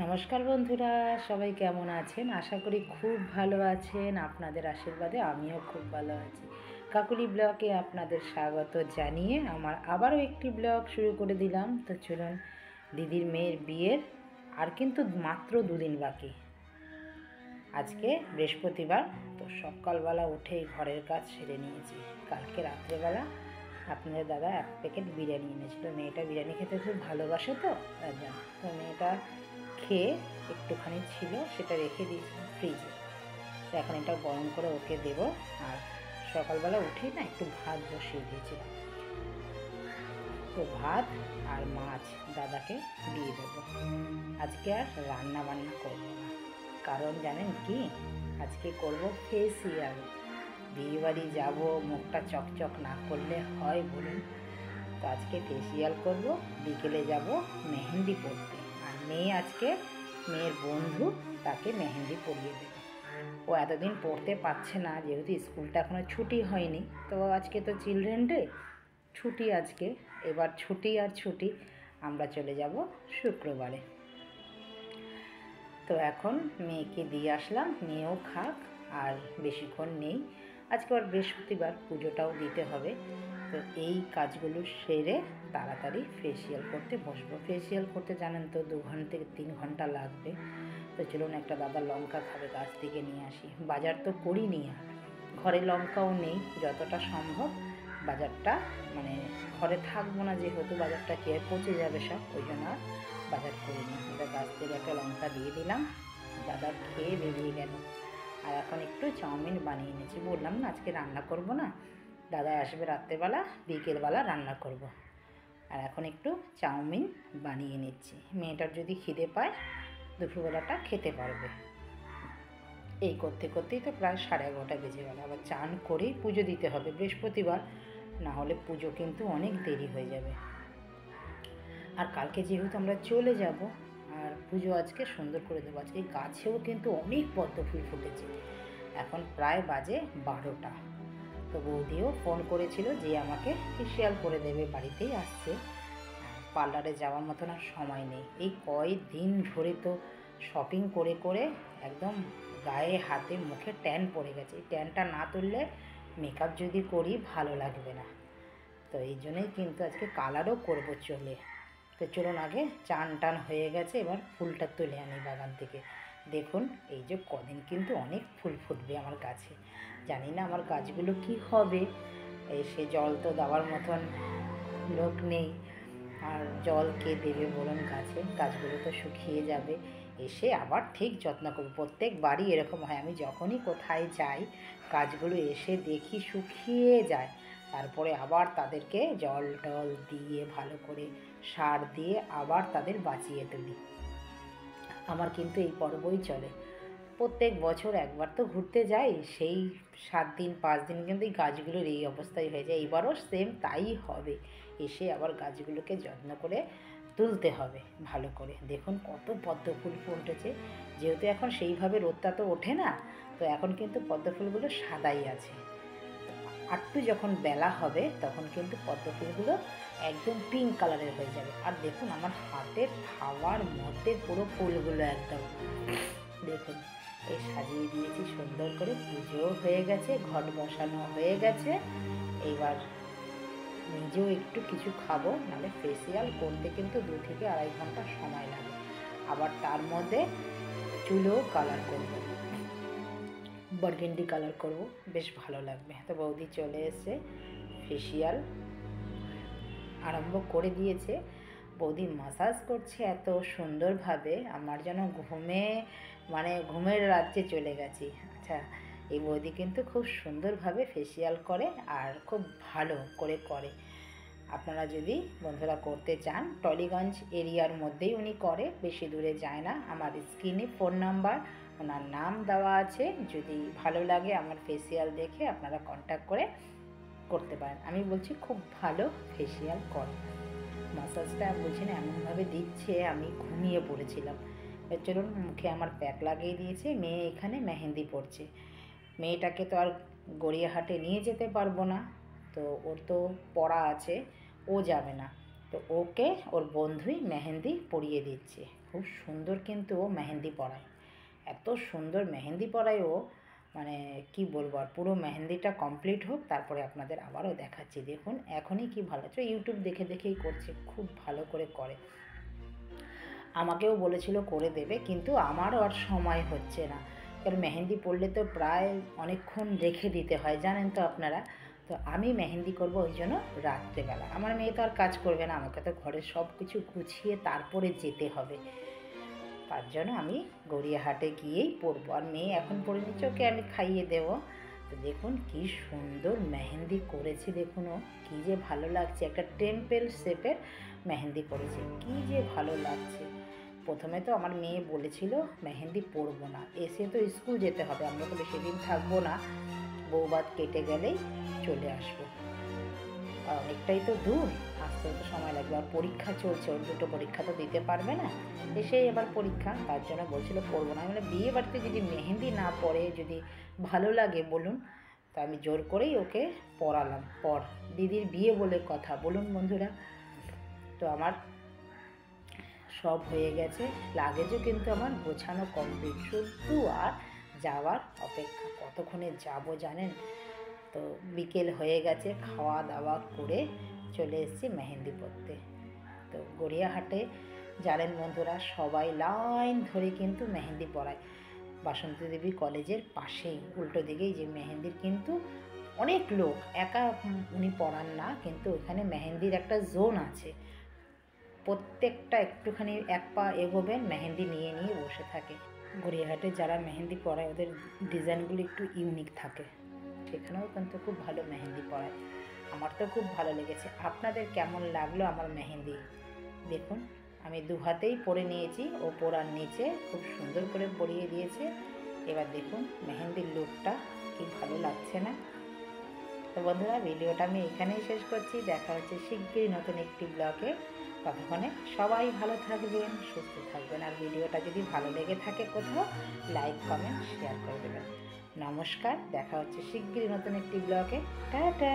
নমস্কার বন্ধুরা, সবাই কেমন আছেন? আশা করি খুব ভালো আছেন। আপনাদের আশীর্বাদে আমিও খুব ভালো আছি। কাকুলি ব্লগে আপনাদের স্বাগত জানিয়ে আমার আবারও একটি ব্লগ শুরু করে দিলাম। তো চলুন, দিদির মেয়ের বিয়ের আর কিন্তু মাত্র দুদিন বাকি। আজকে বৃহস্পতিবার, তো সকালবেলা উঠেই ঘরের কাজ সেরে নিয়েছি। কালকে রাত্রেবেলা আপনাদের দাদা এক প্যাকেট বিরিয়ানি এনেছিল। মেয়েটা বিরিয়ানি খেতে খুব ভালোবাসে, তো তার জন্য। তো মেয়েটা খেয়ে একটুখানি ছিল, সেটা রেখে দিয়েছিলাম ফ্রিজে। তো এখন এটা গরম করে ওকে দেবো। আর সকালবেলা উঠেই না একটু ভাত বসিয়ে দিয়েছিলাম, তো ভাত আর মাছ দাদাকে দিয়ে দেবো। আজকে আর রান্না বান্না করবো না, কারণ জানেন কি, আজকে করব ফেসিয়াল। বিয়েবাড়ি যাব, মুখটা চকচক না করলে হয় বলুন? তো আজকে ফেসিয়াল করব, বিকেলে যাব মেহেন্দি পরতে। আর মেয়ে আজকে, মেয়ের বন্ধু তাকে মেহেন্দি পরিয়ে দেবে। ও এতদিন পড়তে পারছে না, যেহেতু স্কুলটা এখনও ছুটি হয়নি। তো আজকে তো চিলড্রেন ডে, ছুটি আজকে। এবার ছুটি আর ছুটি, আমরা চলে যাব শুক্রবারে। তো এখন মেয়েকে দিয়ে আসলাম, মেয়েও খাক। আর বেশিক্ষণ নেই, আজকে আর বৃহস্পতিবার, পুজোটাও দিতে হবে। তো এই কাজগুলো সেরে তাড়াতাড়ি ফেসিয়াল করতে বসবো। ফেসিয়াল করতে জানেন তো 2 ঘন্টা থেকে 3 ঘন্টা লাগবে। তো চলুন, একটা দাদা লঙ্কা খাবে, গাছ থেকে নিয়ে আসি। বাজার তো করিনি, আর ঘরে লঙ্কাও নেই। যতটা সম্ভব বাজারটা, মানে ঘরে থাকবো না যেহেতু, বাজারটা খেয়ে পচে যাবে সব, ওই জন্য আর বাজার করিনি। ওটা গাছ থেকে একটা লঙ্কা দিয়ে দিলাম, দাদা খেয়ে বেরিয়ে গেল। আর এখন একটু চাউমিন বানিয়ে নিয়েছি। বললাম না আজকে রান্না করব না, দাদা আসবে রাত্রেবেলা, বিকেলবেলা রান্না করব। আর এখন একটু চাউমিন বানিয়ে নিচ্ছি। মেয়েটার যদি খিদে পায় দুপুরবেলাটা খেতে পারবে। এই করতে করতেই তো প্রায় 11:30 বেজে গেল। আবার চান করেই পুজো দিতে হবে বৃহস্পতিবার, না হলে পুজো কিন্তু অনেক দেরি হয়ে যাবে। আর কালকে যেহেতু আমরা চলে যাব, আর পুজো আজকে সুন্দর করে দেবো। আজকে গাছেও কিন্তু অনেক পদ্ম ফুল ফুটেছে। এখন প্রায় বাজে 12টা। তো বৌদিও ফোন করেছিল যে আমাকে ফেসিয়াল করে দেবে, বাড়িতেই আসছে। পার্লারে যাওয়ার মতন আর সময় নেই। এই কয়েকদিন ধরে তো শপিং করে করে একদম গায়ে হাতে মুখে ট্যান পড়ে গেছে। এই ট্যানটা না তুললে মেকআপ যদি করি ভালো লাগবে না। তো এই জন্যই কিন্তু আজকে কালারও করবো চলে। তো চলুন, আগে চান টান হয়ে গেছে, এবার ফুলটা তুলে আনি বাগান থেকে। দেখুন, এই যে কদিন কিন্তু অনেক ফুল ফুটবে আমার গাছে। জানি না আমার গাছগুলো কি হবে। সে জল তো দেওয়ার মতন লোক নেই, আর জল কে দেবে বলুন? গাছগুলো তো শুকিয়ে যাবে। এসে আবার ঠিক যত্ন করবো। প্রত্যেকবারই এরকম হয়, আমি যখনই কোথায় যাই গাছগুলো এসে দেখি শুকিয়ে যায়, তারপরে আবার তাদেরকে জল টল দিয়ে ভালো করে সার দিয়ে আবার তাদের বাঁচিয়ে তুলি। আমার কিন্তু এই পর্বই চলে। প্রত্যেক বছর একবার তো ঘুরতে যাই, সেই 7 দিন 5 দিন কিন্তু এই গাছগুলোর এই অবস্থাই হয়ে যায়। এবারও সেম তাই হবে। এসে আবার গাছগুলোকে যত্ন করে তুলতে হবে ভালো করে। দেখুন কত পদ্ম ফুল ফুটেছে। যেহেতু এখন সেইভাবে রোদটা তো ওঠে না, তো এখন কিন্তু পদ্ম ফুলগুলো সাদাই আছে। আটটু যখন বেলা হবে তখন কিন্তু পদ্ম ফুলগুলো একদম পিঙ্ক কালারের হয়ে যাবে। আর দেখুন আমার হাতের খাওয়ার মধ্যে পুরো ফুলগুলো একদম দেখুন, এই সাজিয়ে দিয়েছি সুন্দর করে। পুজোও হয়ে গেছে, ঘট বসানো হয়ে গেছে। এইবার নিজেও একটু কিছু খাবো, নাহলে ফেসিয়াল করতে কিন্তু 2 থেকে 2.5 ঘন্টা সময় লাগে। আবার তার মধ্যে চুলেও কালার করবো, বার্গেন্ডি কালার করব, বেশ ভালো লাগবে। তো বৌদি চলে এসে ফেসিয়াল আরম্ভ করে দিয়েছে। বৌদি মাসাজ করছে এত সুন্দরভাবে, আমার যেন ঘুমের রাজ্যে চলে গেছি। আচ্ছা, এই বৌদি কিন্তু খুব সুন্দরভাবে ফেসিয়াল করে, আর খুব ভালো করে করে। আপনারা যদি বন্ধুরা করতে চান, টলিগঞ্জ এরিয়ার মধ্যেই উনি করে, বেশি দূরে যায় না। আমার স্ক্রিনে ফোন নাম্বার, ওনার নাম দেওয়া আছে। যদি ভালো লাগে আমার ফেসিয়াল দেখে আপনারা কন্ট্যাক্ট করে করতে পারেন। আমি বলছি খুব ভালো ফেসিয়াল করে। মাসাজটা বলছি না এমনভাবে দিচ্ছে, আমি ঘুমিয়ে পড়েছিলাম। চলুন, মুখে আমার প্যাক লাগিয়ে দিয়েছে। মেয়ে এখানে মেহেন্দি পড়ছে। মেয়েটাকে তো আর গড়িয়াহাটে নিয়ে যেতে পারবো না, তো ওর তো পড়া আছে, ও যাবে না। তো ওকে ওর বন্ধুই মেহেন্দি পরিয়ে দিচ্ছে। খুব সুন্দর কিন্তু ও মেহেন্দি পরায়, এত সুন্দর মেহেন্দি পরায় ও, মানে কি বলবো। আর পুরো মেহেন্দিটা কমপ্লিট হোক, তারপরে আপনাদের আবারও দেখাচ্ছি। দেখুন এখনই কি ভালো লাগছে, ইউটিউব দেখে দেখেই করছে, খুব ভালো করে করে। আমাকেও বলেছিল করে দেবে, কিন্তু আমারও আর সময় হচ্ছে না, কারণ মেহেন্দি পরলে তো প্রায় অনেকক্ষণ রেখে দিতে হয়, জানেন তো আপনারা। তো আমি মেহেন্দি করব ওই জন্য রাত্রেবেলা। আমার মেয়ে তো আর কাজ করবে না, আমাকে তো ঘরের সব কিছু গুছিয়ে তারপরে যেতে হবে, তার জন্য আমি গড়িয়াহাটে গিয়েই পরবো। আর মেয়ে এখন পরে নিচ্ছে, ওকে আমি খাইয়ে দেবো। তো দেখুন কি সুন্দর মেহেন্দি করেছে, দেখুন ও কী যে ভালো লাগছে, একটা টেম্পল শেপের মেহেন্দি করেছে, কী যে ভালো লাগছে। প্রথমে তো আমার মেয়ে বলেছিল মেহেন্দি পরবো না, এসে তো স্কুল যেতে হবে, আমরা তো বেশি দিন থাকবো না, বৌভাত কেটে গেলেই চলে আসবো। আর অনেকটাই তো দূর, আসতেও তো সময় লাগবে, আর পরীক্ষা চলছে, ওর দুটো পরীক্ষা তো দিতে পারবে না, এসেই এবার পরীক্ষা, তার জন্য বলছিল পরবো না। মানে বিয়ে বাড়িতে যদি মেহেন্দি না পরে যদি ভালো লাগে বলুন, তা আমি জোর করেই ওকে পরালাম, পর দিদির বিয়ে বলে কথা, বলুন বন্ধুরা। তো আমার সব হয়ে গেছে, লাগেজও কিন্তু আমার গোছানো কমপ্লিট, শুধু আর যাওয়ার অপেক্ষা। কতক্ষণে যাব জানেন? তো বিকেল হয়ে গেছে, খাওয়া দাওয়া করে চলে এসেছি মেহেন্দি পরতে। তো গড়িয়াহাটে জানেন বন্ধুরা, সবাই লাইন ধরে কিন্তু মেহেন্দি পরায়। বাসন্তী দেবী কলেজের পাশেই উল্টো দিকেই যে মেহেন্দির কিন্তু অনেক লোক, একা উনি পড়ান না, কিন্তু ওখানে মেহেন্দির একটা জোন আছে, প্রত্যেকটা একটুখানি এক পা এগোবেন মেহেন্দি নিয়ে নিয়ে বসে থাকে। গড়িয়াহাটে যারা মেহেন্দি পরায় ওদের ডিজাইনগুলো একটু ইউনিক থাকে, সেখানেও কিন্তু খুব ভালো মেহেন্দি পরায়। আমার তো খুব ভালো লেগেছে। আপনাদের কেমন লাগলো আমার মেহেন্দি? দেখুন আমি দু হাতেই পরে নিয়েছি, ও পরার নিচে খুব সুন্দর করে পরিয়ে দিয়েছে। এবার দেখুন মেহেন্দির লুকটা কি ভালো লাগছে না? তো বন্ধুরা, ভিডিওটা আমি এখানেই শেষ করছি, দেখা হচ্ছে শিগগিরই নতুন একটি ব্লগে। ততক্ষণে সবাই ভালো থাকবেন, সুস্থ থাকবেন, আর ভিডিওটা যদি ভালো লেগে থাকে কোথাও, লাইক কমেন্ট শেয়ার করে দেবেন। নমস্কার, দেখা হচ্ছে শিগগিরই নতুন একটি ব্লগে। টাটা।